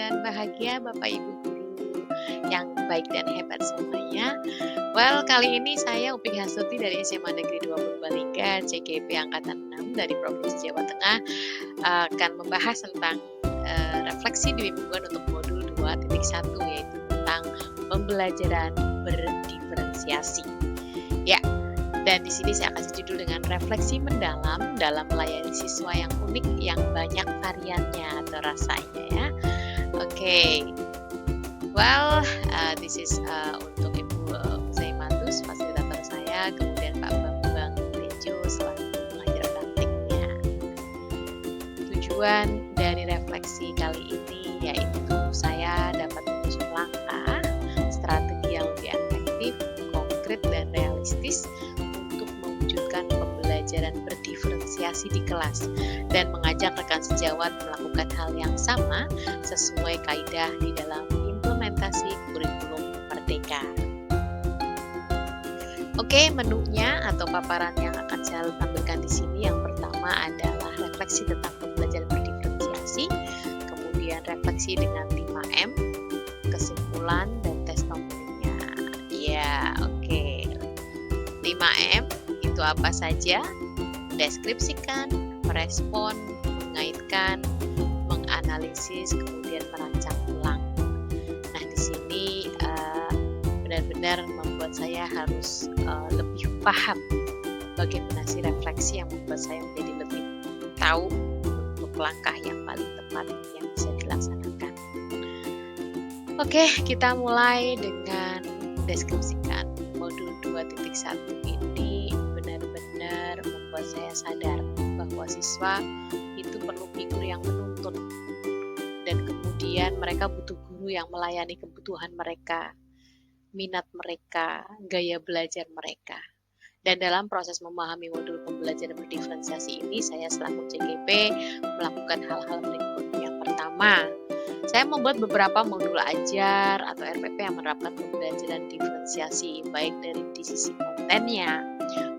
dan bahagia Bapak Ibu guru yang baik dan hebat semuanya. Well, kali ini saya Upik Hasuti dari SMA Negeri 2 Purbalingga, CGP Angkatan 6 dari Provinsi Jawa Tengah akan membahas tentang refleksi di bimbingan untuk modul 2.1 yaitu tentang pembelajaran berdiferensiasi. Ya, dan di sini saya kasih judul dengan refleksi mendalam dalam melayani siswa yang unik yang banyak variannya atau rasanya ya. Oke. Well, this is untuk Ibu Zaimatus, fasilitator saya, kemudian Pak Bambang Tejo selaku pengajar praktiknya. Tujuan dari refleksi kali ini yaitu saya dapat menyusun langkah, strategi yang lebih efektif, konkret dan realistis untuk mewujudkan pembelajaran berdiferensiasi di kelas dan mengajak rekan sejawat melakukan hal yang sama sesuai kaidah di dalam implementasi kurikulum Merdeka. Oke, menunya atau paparan yang akan saya tampilkan di sini yang pertama adalah refleksi tentang pembelajaran berdiferensiasi, kemudian refleksi dengan 5M, kesimpulan dan testimoninya. Ya, oke. 5M itu apa saja? Deskripsikan, merespon, mengaitkan, menganalisis, kemudian merancang ulang. Nah, di sini benar-benar membuat saya harus lebih paham bagaimana sih refleksi yang membuat saya menjadi lebih tahu untuk langkah yang paling tepat yang bisa dilaksanakan. Oke, kita mulai dengan deskripsikan. Modul 2.1 ini benar-benar membuat saya sadar bahwa siswa itu perlu figur yang menuntun dan kemudian mereka butuh guru yang melayani kebutuhan mereka, minat mereka, gaya belajar mereka. Dan dalam proses memahami modul pembelajaran berdiferensiasi ini, saya selaku CGP melakukan hal-hal berikut. Yang pertama, saya membuat beberapa modul ajar atau RPP yang menerapkan pembelajaran diferensiasi, baik dari di sisi kontennya,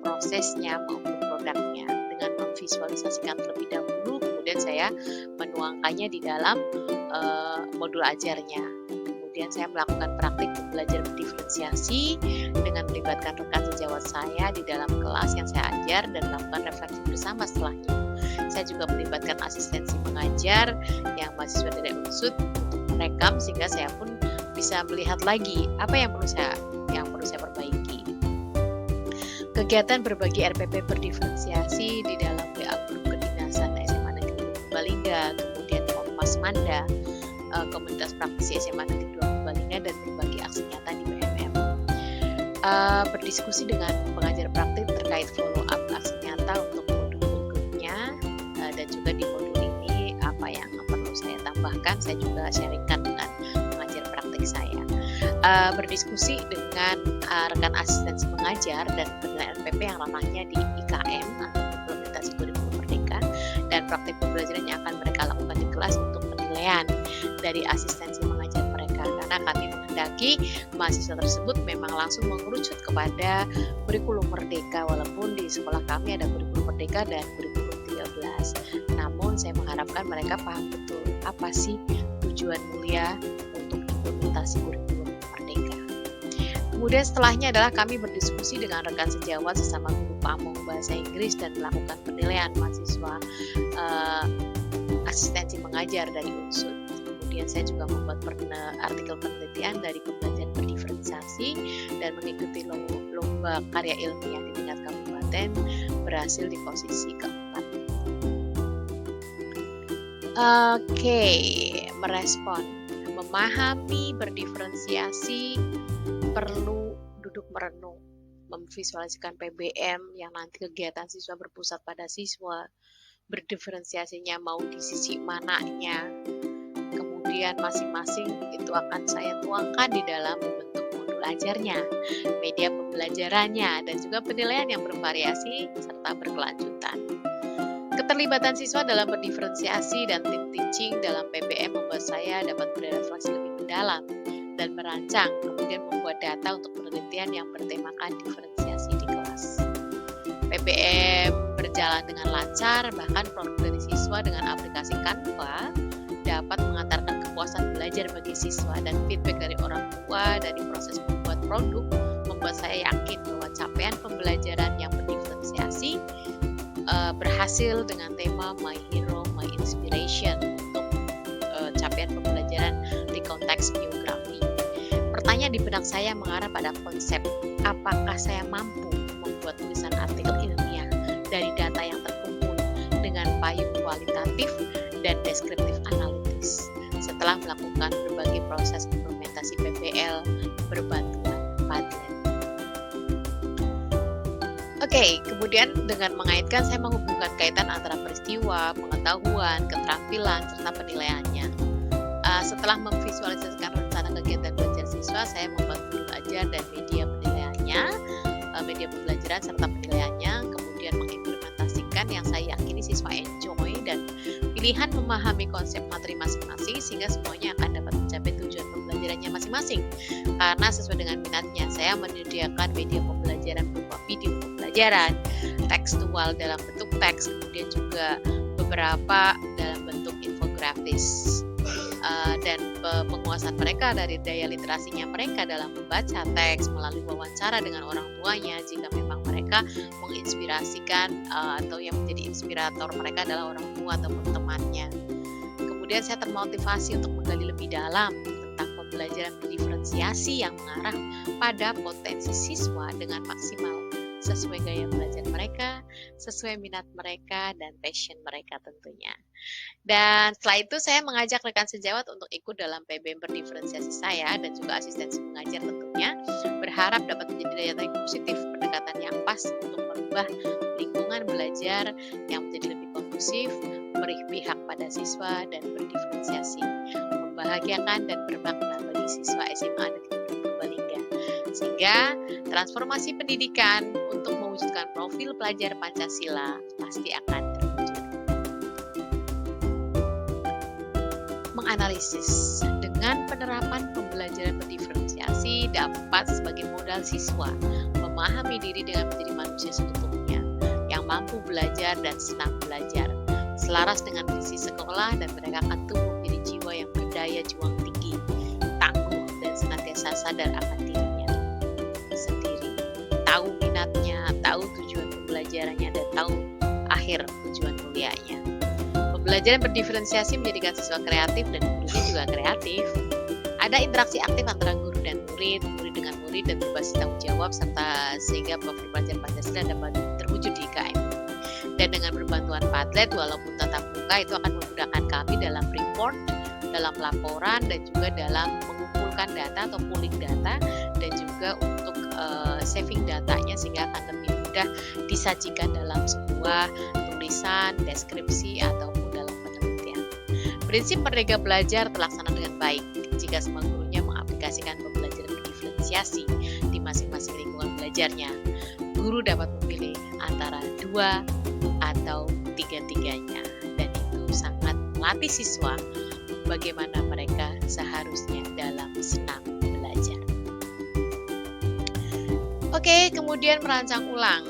prosesnya, maupun produknya. Dengan memvisualisasikan terlebih dahulu, kemudian saya menuangkannya di dalam modul ajarnya. Kemudian saya melakukan praktik belajar berdiferensiasi dengan melibatkan rekan sejawat saya di dalam kelas yang saya ajar dan melakukan refleksi bersama setelahnya. Saya juga melibatkan asistensi mengajar yang mahasiswa dari UNSUD untuk merekam sehingga saya pun bisa melihat lagi apa yang perlu saya perbaiki. Kegiatan berbagi RPP berdiferensiasi di dalam WA Grup Kedinasan SMA Negeri Purbalingga, kemudian Kompas Manda, komunitas praktisi SMA Negeri 2 Purbalingga dan berbagi aksi nyata di BMM. Berdiskusi dengan pengajar praktik terkait follow up aksi nyata untuk modul berikutnya dan juga di modul ini apa yang perlu saya tambahkan saya juga sharingkan dengan pengajar praktik saya. Berdiskusi dengan rekan asistensi mengajar dan penilaian RPP yang ranahnya di IKM atau implementasi kurikulum Merdeka dan praktik pembelajaran yang akan mereka lakukan di kelas untuk penilaian dari asistensi mengajar mereka karena kami menghendaki mahasiswa tersebut memang langsung mengerucut kepada kurikulum Merdeka walaupun di sekolah kami ada kurikulum Merdeka dan kurikulum 13. Namun saya mengharapkan mereka paham betul apa sih tujuan mulia untuk implementasi kurikulum Merdeka. Kemudian setelahnya adalah kami berdiskusi dengan rekan sejawat sesama guru pamong bahasa Inggris dan melakukan penilaian mahasiswa asistensi mengajar dari UNSUD. Kemudian saya juga membuat artikel penelitian dari pembelajaran berdiferensiasi dan mengikuti lomba karya ilmiah di tingkat kabupaten berhasil di posisi keempat. Oke, merespon. Memahami berdiferensiasi perlu duduk merenung, memvisualisasikan PBM yang nanti kegiatan siswa berpusat pada siswa, berdiferensiasinya mau di sisi mananya, kemudian masing-masing itu akan saya tuangkan di dalam bentuk modul ajarnya, media pembelajarannya, dan juga penilaian yang bervariasi serta berkelanjutan. Keterlibatan siswa dalam berdiferensiasi dan tim teaching dalam PBM membuat saya dapat berefleksi lebih mendalam dan merancang, kemudian membuat data untuk penelitian yang bertemakan diferensiasi di kelas. PBM berjalan dengan lancar, bahkan produk dari siswa dengan aplikasi Canva dapat mengantarkan ke kepuasan belajar bagi siswa dan feedback dari orang tua dari proses membuat produk membuat saya yakin bahwa capaian pembelajaran yang berdiferensiasi berhasil dengan tema My Hero, My Inspiration untuk capaian pembelajaran di konteks biografi. Pertanyaan di benak saya mengarah pada konsep, apakah saya mampu membuat tulisan artikel ilmiah dari data yang terkumpul dengan payung kualitatif dan deskriptif analitis setelah melakukan berbagai proses implementasi PBL berbantuan Padlet. Oke, kemudian dengan mengaitkan saya menghubungkan kaitan antara peristiwa, pengetahuan, keterampilan, serta penilaiannya. Setelah memvisualisasikan rencana kegiatan belajar siswa, saya membuat guru belajar dan media penilaiannya, media pembelajaran serta penilaiannya, kemudian mengimplementasikan yang saya yakini siswa enjoy dan pilihan memahami konsep materi masing-masing sehingga semuanya akan dapat mencapai tujuan pembelajarannya masing-masing. Karena sesuai dengan minatnya, saya menyediakan media pembelajaran berupa video pembelajaran, tekstual dalam bentuk teks, kemudian juga beberapa dalam bentuk infografis. Dan penguasaan mereka dari daya literasinya mereka dalam membaca teks melalui wawancara dengan orang tuanya jika memang mereka menginspirasikan atau yang menjadi inspirator mereka adalah orang tua ataupun temannya. Kemudian saya termotivasi untuk menggali lebih dalam tentang pembelajaran berdiferensiasi yang mengarah pada potensi siswa dengan maksimal sesuai gaya belajar mereka, sesuai minat mereka, dan passion mereka tentunya. Dan setelah itu saya mengajak rekan sejawat untuk ikut dalam PBM berdiferensiasi saya dan juga asistensi mengajar tentunya, berharap dapat menjadi daya tarik positif pendekatan yang pas untuk merubah lingkungan belajar yang menjadi lebih kondusif, berpihak pada siswa dan berdiferensiasi, membahagiakan dan bermakna bagi siswa SMA Negeri Purbalingga. Sehingga transformasi pendidikan untuk mewujudkan profil pelajar Pancasila pasti akan terwujud. Menganalisis dengan penerapan pembelajaran berdiferensiasi dapat sebagai modal siswa memahami diri dengan menjadi manusia seutuhnya yang mampu belajar dan senang belajar, selaras dengan visi sekolah dan mereka akan tumbuh menjadi jiwa yang berdaya juang tinggi, tangguh dan senantiasa sadar akan dirinya sendiri, tahu minatnya, tahu tujuan pembelajarannya, dan tahu akhir tujuan mulianya. Pembelajaran berdiferensiasi menjadikan siswa kreatif dan gurunya juga kreatif. Ada interaksi aktif antara guru dan murid, murid dengan murid, dan berbasis tanggung jawab serta sehingga profil pelajar Pancasila dapat terwujud di IKM. Dan dengan berbantuan Padlet walaupun tatap muka itu akan memudahkan kami dalam report, dalam laporan, dan juga dalam mengumpulkan data atau pooling data dan juga untuk saving datanya sehingga akan lebih mudah disajikan dalam sebuah tulisan, deskripsi, ataupun dalam penelitian. Prinsip Merdeka Belajar terlaksana dengan baik jika semua gurunya mengaplikasikan pembelajaran berdiferensiasi di masing-masing lingkungan belajarnya. Guru dapat memilih antara dua atau tiga-tiganya, dan itu sangat melatih siswa bagaimana mereka seharusnya dalam senang belajar. Oke, kemudian merancang ulang.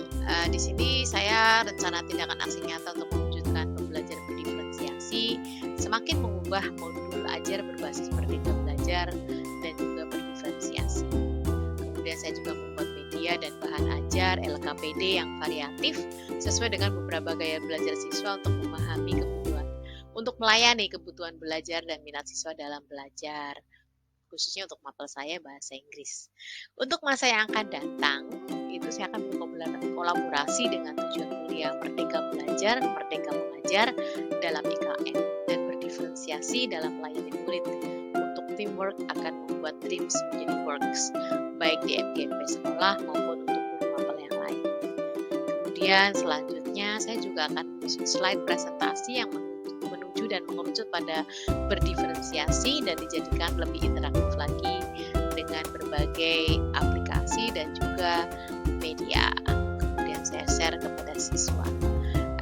Di sini saya rencana tindakan aksi nyata untuk mewujudkan pembelajaran berdiferensiasi, semakin mengubah modul ajar berbasis Merdeka Belajar dan juga berdiferensiasi. Kemudian saya juga membuat media dan bahan ajar LKPD yang variatif sesuai dengan beberapa gaya belajar siswa untuk memahami kebutuhan, untuk melayani kebutuhan belajar dan minat siswa dalam belajar, khususnya untuk mapel saya bahasa Inggris. Untuk masa yang akan datang, itu saya akan berkolaborasi dengan tujuan mulia Merdeka Belajar, Merdeka Mengajar dalam IKM, dan berdiferensiasi dalam melayani murid. Untuk teamwork akan membuat dreams menjadi works, baik di MGP sekolah maupun untuk guru mapel yang lain. Kemudian selanjutnya saya juga akan menyusun slide presentasi yang menuju dan mengerucut pada berdiferensiasi dan dijadikan lebih interaktif lagi dengan berbagai aplikasi dan juga media. Kemudian saya share kepada siswa.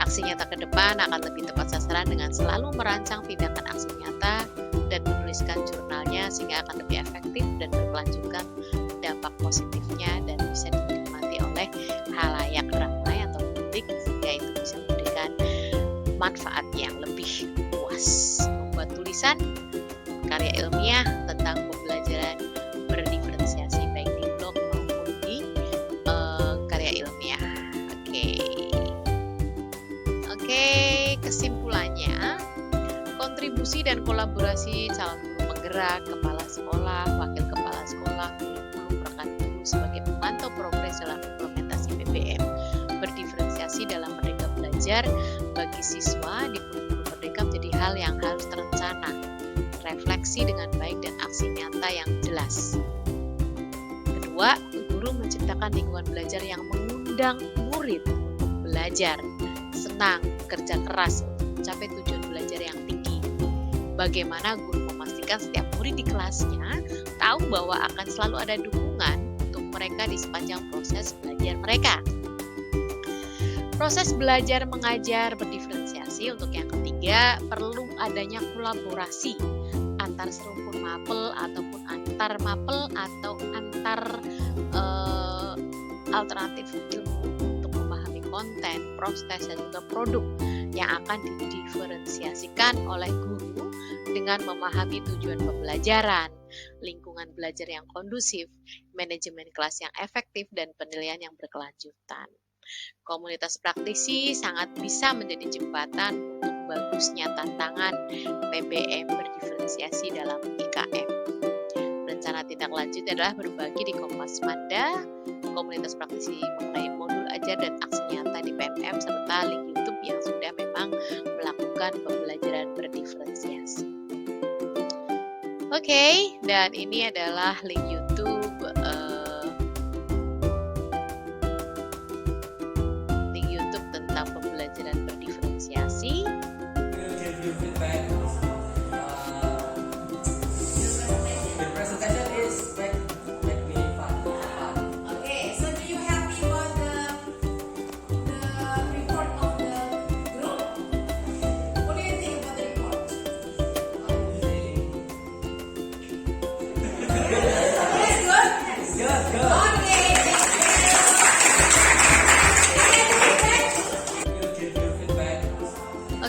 Aksi nyata ke depan akan lebih tepat sasaran dengan selalu merancang tindakan aksi nyata dan menuliskan jurnalnya sehingga akan lebih efektif dan berkelanjutan dampak positifnya dan bisa dinikmati oleh khalayak ramai atau publik sehingga itu bisa memberikan manfaat yang lebih luas. Membuat tulisan karya tentang pembelajaran berdiferensiasi baik di blog maupun di karya ilmiah. Oke, kesimpulannya, kontribusi dan kolaborasi calon guru penggerak, kepala sekolah, wakil kepala sekolah, guru, rekan guru sebagai pemantau progres dalam implementasi PBM berdiferensiasi dalam Merdeka Belajar bagi siswa di kurikulum Merdeka menjadi hal yang harus terencana, refleksi dengan baik dan aksi nyata yang jelas. Kedua, guru menciptakan lingkungan belajar yang mengundang murid untuk belajar, senang, kerja keras untuk mencapai tujuan belajar yang tinggi. Bagaimana guru memastikan setiap murid di kelasnya tahu bahwa akan selalu ada dukungan untuk mereka di sepanjang proses belajar mereka. Proses belajar mengajar berdiferensiasi untuk yang ketiga perlu adanya kolaborasi antar serumpun mapel ataupun antar mapel atau antar alternatif ilmu untuk memahami konten, proses dan juga produk yang akan didiferensiasikan oleh guru dengan memahami tujuan pembelajaran, lingkungan belajar yang kondusif, manajemen kelas yang efektif dan penilaian yang berkelanjutan. Komunitas praktisi sangat bisa menjadi jembatan untuk bagusnya tantangan PBM berdiferensiasi dalam IKM. Rencana tindak lanjut adalah berbagi di Kompas Manda, komunitas praktisi mengenai modul ajar dan aksi nyata di PMM, serta link YouTube yang sudah memang melakukan pembelajaran berdiferensiasi. Oke, dan ini adalah link YouTube tentang pembelajaran berdiferensiasi.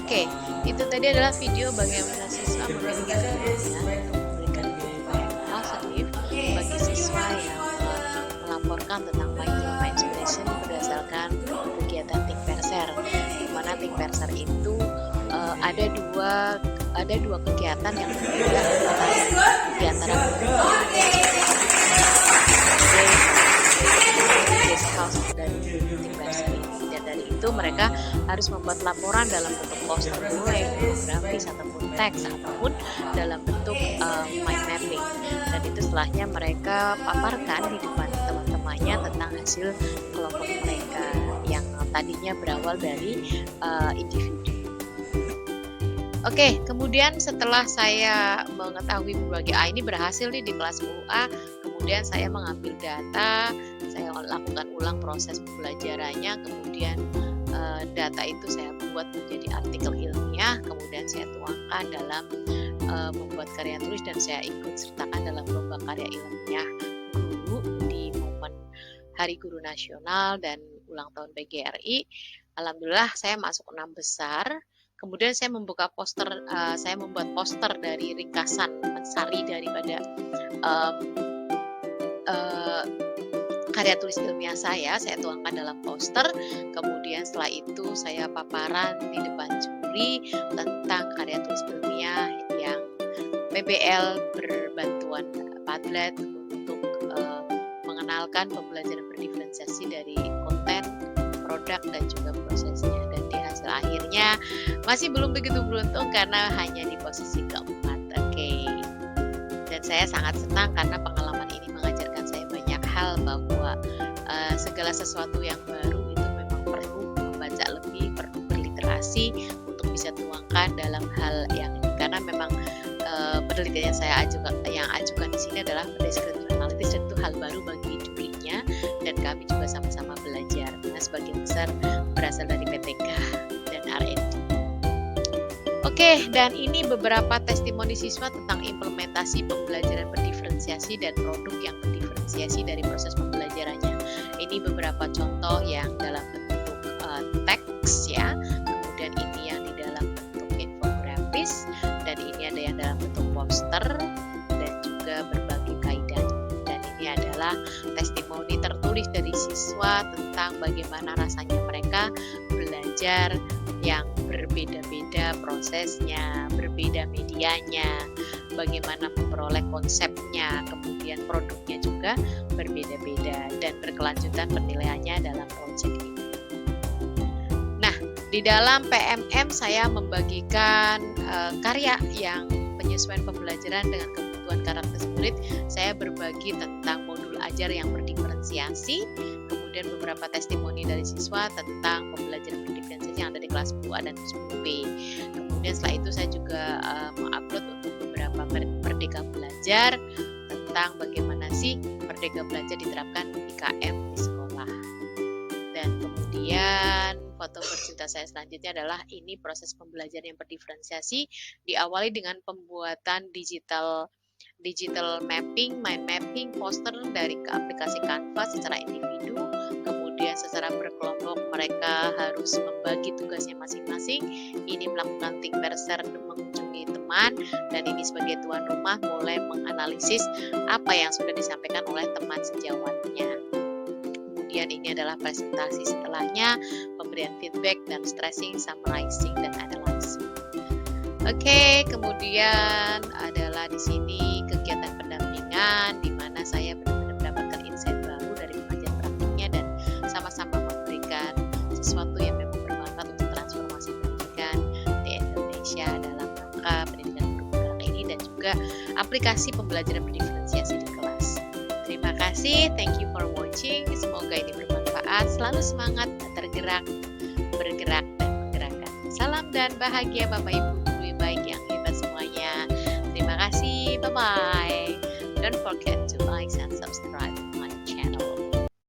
Oke, itu tadi adalah video bagaimana siswa memberikan feedback positif bagi siswa yang melaporkan tentang Mindful Inspiration berdasarkan kegiatan Think Perser. Di mana Think Perser itu ada dua kegiatan yang berbeda di antara guest house dan Think Perser ini. Dan dari itu mereka harus membuat laporan dalam bentuk poster mulai grafis ataupun teks ataupun dalam bentuk mind mapping, dan itu setelahnya mereka paparkan di depan teman-temannya tentang hasil kelompok mereka yang tadinya berawal dari individu. Oke, kemudian setelah saya mengetahui berbagai ini berhasil nih di kelas UA, kemudian saya mengambil data, saya lakukan ulang proses pembelajarannya, kemudian data itu saya buat menjadi artikel ilmiah, kemudian saya tuangkan dalam membuat karya tulis, dan saya ikut sertakan dalam lomba karya ilmiah guru di momen Hari Guru Nasional dan ulang tahun PGRI. Alhamdulillah saya masuk 6 besar. Kemudian saya membuka poster, saya membuat poster dari ringkasan sari daripada karya tulis ilmiah saya tuangkan dalam poster. Kemudian setelah itu saya paparan di depan juri tentang karya tulis ilmiah yang PBL berbantuan Padlet untuk mengenalkan pembelajaran berdiferensiasi dari konten, produk, dan juga prosesnya. Dan di hasil akhirnya masih belum begitu beruntung karena hanya di posisi keempat. Oke. Dan saya sangat senang karena pengalaman ini mengajarkan saya banyak hal, bahwa segala sesuatu yang baru itu memang perlu membaca lebih, perlu berliterasi untuk bisa tuangkan dalam hal yang ini. Karena memang penelitian yang ajukan di sini adalah descriptive analysis, dan itu hal baru bagi jurinya, dan kami juga sama-sama belajar. Nah, sebagian besar berasal dari PTK dan R&D. Oke, dan ini beberapa testimoni siswa tentang implementasi pembelajaran berdiferensiasi dan produk yang berdiferensiasi dari proses pembelajarannya. Ini beberapa contoh yang dalam bentuk teks ya, kemudian ini yang di dalam bentuk infografis, dan ini ada yang dalam bentuk poster, dan juga testimoni tertulis dari siswa tentang bagaimana rasanya mereka belajar yang berbeda-beda prosesnya, berbeda medianya, bagaimana memperoleh konsepnya, kemudian produknya juga berbeda-beda dan berkelanjutan penilaiannya dalam proyek ini. Nah, di dalam PMM saya membagikan karya yang penyesuaian pembelajaran dengan kebutuhan karakter murid. Saya berbagi tentang modul ajar yang berdiferensiasi, kemudian beberapa testimoni dari siswa tentang pembelajaran berdiferensiasi yang ada di kelas 10A dan 10B. Kemudian setelah itu saya juga mengupload untuk beberapa Merdeka Belajar tentang bagaimana sih Merdeka Belajar diterapkan di IKM di sekolah. Dan kemudian foto bercerita saya selanjutnya adalah ini proses pembelajaran yang berdiferensiasi, diawali dengan pembuatan digital mapping, mind mapping, poster dari ke aplikasi Canva secara individu, kemudian secara berkelompok mereka harus membagi tugasnya masing-masing. Ini melakukan think berser mengunjungi teman, dan ini sebagai tuan rumah mulai menganalisis apa yang sudah disampaikan oleh teman sejawatnya. Kemudian ini adalah presentasi setelahnya, pemberian feedback dan stressing, summarizing dan analyzing. Oke, kemudian adalah di sini kegiatan pendampingan di mana saya benar-benar mendapatkan insight baru dari pengajar praktiknya dan sama-sama memberikan sesuatu yang memang bermanfaat untuk transformasi pendidikan di Indonesia dalam rangka pendidikan bergerak ini dan juga aplikasi pembelajaran berdiferensiasi di kelas. Terima kasih, thank you for watching. Semoga ini bermanfaat. Selalu semangat, bergerak, dan menggerakkan. Salam dan bahagia Bapak Ibu guru baik yang hebat semuanya. Terima kasih, bye-bye. Don't forget to like and subscribe.